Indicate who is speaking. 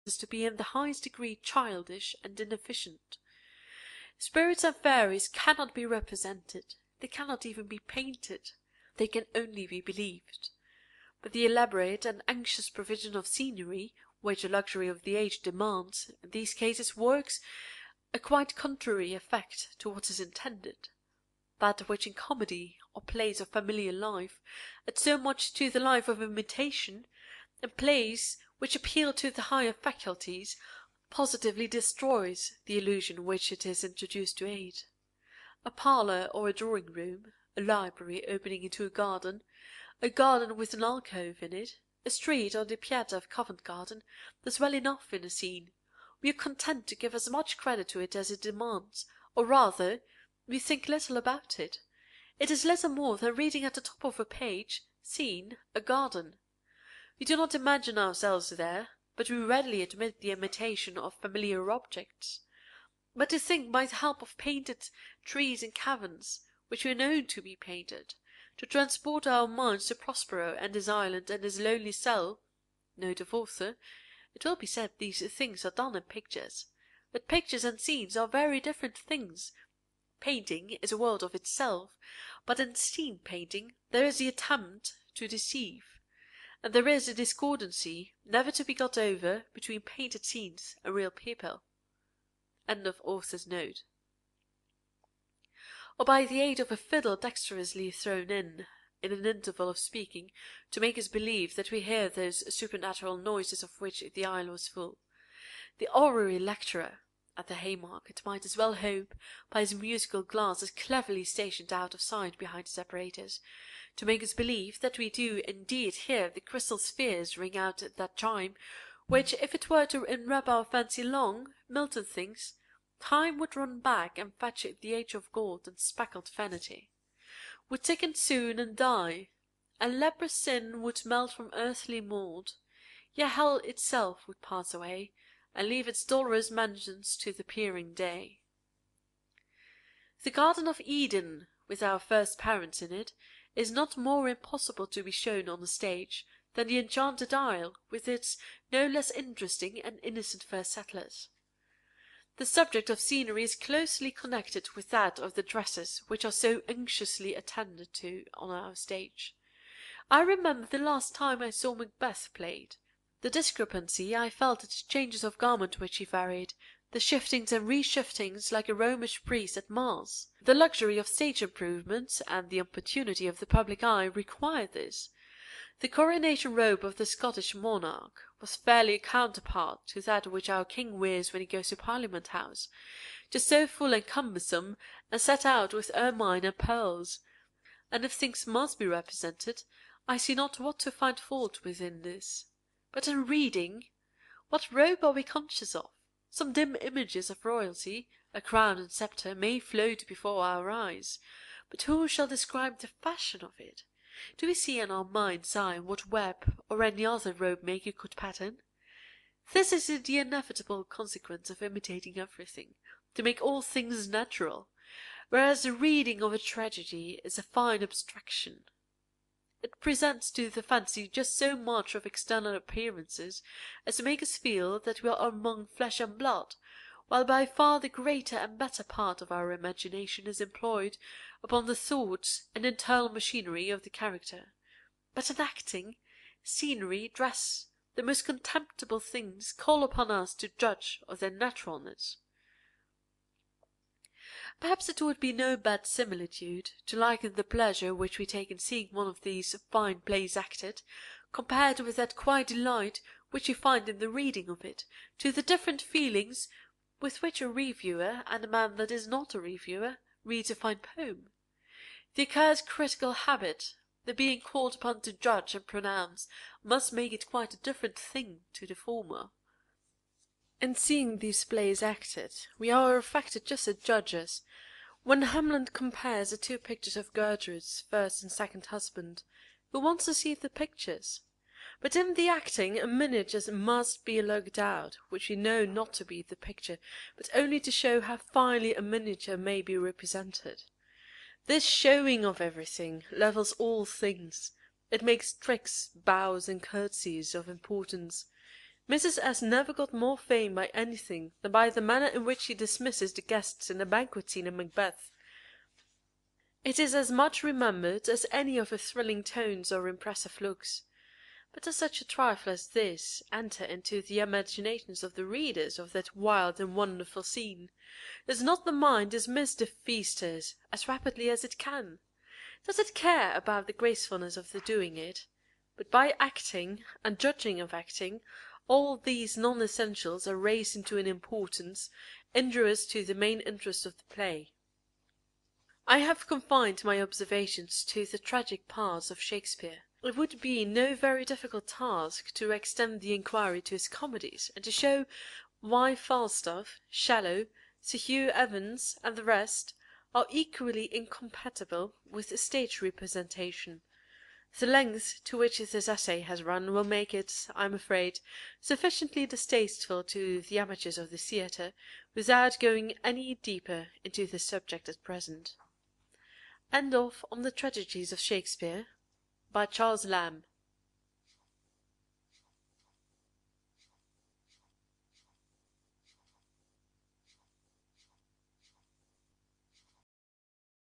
Speaker 1: to be in the highest degree childish and inefficient. Spirits and fairies cannot be represented, they cannot even be painted, they can only be believed. But the elaborate and anxious provision of scenery, which the luxury of the age demands, in these cases works a quite contrary effect to what is intended. That which in comedy or plays of familiar life adds so much to the life of imitation, in plays which appeal to the higher faculties, positively destroys the illusion which it is introduced to aid. A parlour or a drawing-room, a library opening into a garden with an alcove in it, a street or the piazza of Covent Garden, does well enough in a scene. We are content to give as much credit to it as it demands, or rather, we think little about it. It is little more than reading at the top of a page, scene, a garden. We do not imagine ourselves there, but we readily admit the imitation of familiar objects. But to think by the help of painted trees and caverns, which we know to be painted, to transport our minds to Prospero and his island and his lonely cell. Note of author. It will be said these things are done in pictures, but pictures and scenes are very different things. Painting is a world of itself, but in scene painting there is the attempt to deceive, and there is a discordancy never to be got over between painted scenes and real people. End of author's note. Or by the aid of a fiddle dexterously thrown in an interval of speaking, to make us believe that we hear those supernatural noises of which the isle was full. The orrery lecturer at the Haymarket might as well hope, by his musical glasses cleverly stationed out of sight behind his apparatus, to make us believe that we do indeed hear the crystal spheres ring out that chime, which, if it were to enwrap our fancy long, Milton thinks, time would run back and fetch the age of gold and speckled vanity, would sicken soon and die, and leprous sin would melt from earthly mould, yea, hell itself would pass away, and leave its dolorous mansions to the peering day. The Garden of Eden, with our first parents in it, is not more impossible to be shown on the stage than the enchanted isle, with its no less interesting and innocent first settlers. The subject of scenery is closely connected with that of the dresses which are so anxiously attended to on our stage. I remember the last time I saw Macbeth played, the discrepancy I felt at the changes of garment which he varied, the shiftings and reshiftings like a Romish priest at mass. The luxury of stage improvements and the importunity of the public eye required this. The coronation robe of the Scottish monarch was fairly a counterpart to that which our king wears when he goes to Parliament House, just so full and cumbersome, and set out with ermine and pearls. And if things must be represented, I see not what to find fault with in this. But in reading, what robe are we conscious of? Some dim images of royalty, a crown and sceptre, may float before our eyes, but who shall describe the fashion of it? Do we see in our mind's eye what Webb or any other robe-maker could pattern? This is the inevitable consequence of imitating everything, to make all things natural, whereas the reading of a tragedy is a fine abstraction. It presents to the fancy just so much of external appearances as to make us feel that we are among flesh and blood, while by far the greater and better part of our imagination is employed upon the thoughts and internal machinery of the character. But in acting, scenery, dress, the most contemptible things call upon us to judge of their naturalness. Perhaps it would be no bad similitude to liken the pleasure which we take in seeing one of these fine plays acted, compared with that quiet delight which we find in the reading of it, to the different feelings with which a reviewer and a man that is not a reviewer reads a fine poem. The accursed critical habit, the being called upon to judge and pronounce, must make it quite a different thing to the former. In seeing these plays acted, we are affected just as judges. When Hamlet compares the two pictures of Gertrude's first and second husband, who wants to see the pictures? But in the acting a miniature must be lugged out, which we know not to be the picture, but only to show how finely a miniature may be represented. This showing of everything levels all things. It makes tricks, bows, and curtsies of importance. Mrs. S. never got more fame by anything than by the manner in which she dismisses the guests in the banquet scene in Macbeth. It is as much remembered as any of her thrilling tones or impressive looks. But does such a trifle as this enter into the imaginations of the readers of that wild and wonderful scene? Does not the mind dismiss the feasters as rapidly as it can? Does it care about the gracefulness of the doing it? But by acting, and judging of acting, all these non-essentials are raised into an importance injurious to the main interest of the play. I have confined my observations to the tragic parts of Shakespeare. It would be no very difficult task to extend the inquiry to his comedies, and to show why Falstaff, Shallow, Sir Hugh Evans, and the rest, are equally incompatible with stage representation. The length to which this essay has run will make it, I am afraid, sufficiently distasteful to the amateurs of the theatre, without going any deeper into the subject at present. On the Tragedies of Shakespeare, by Charles Lamb.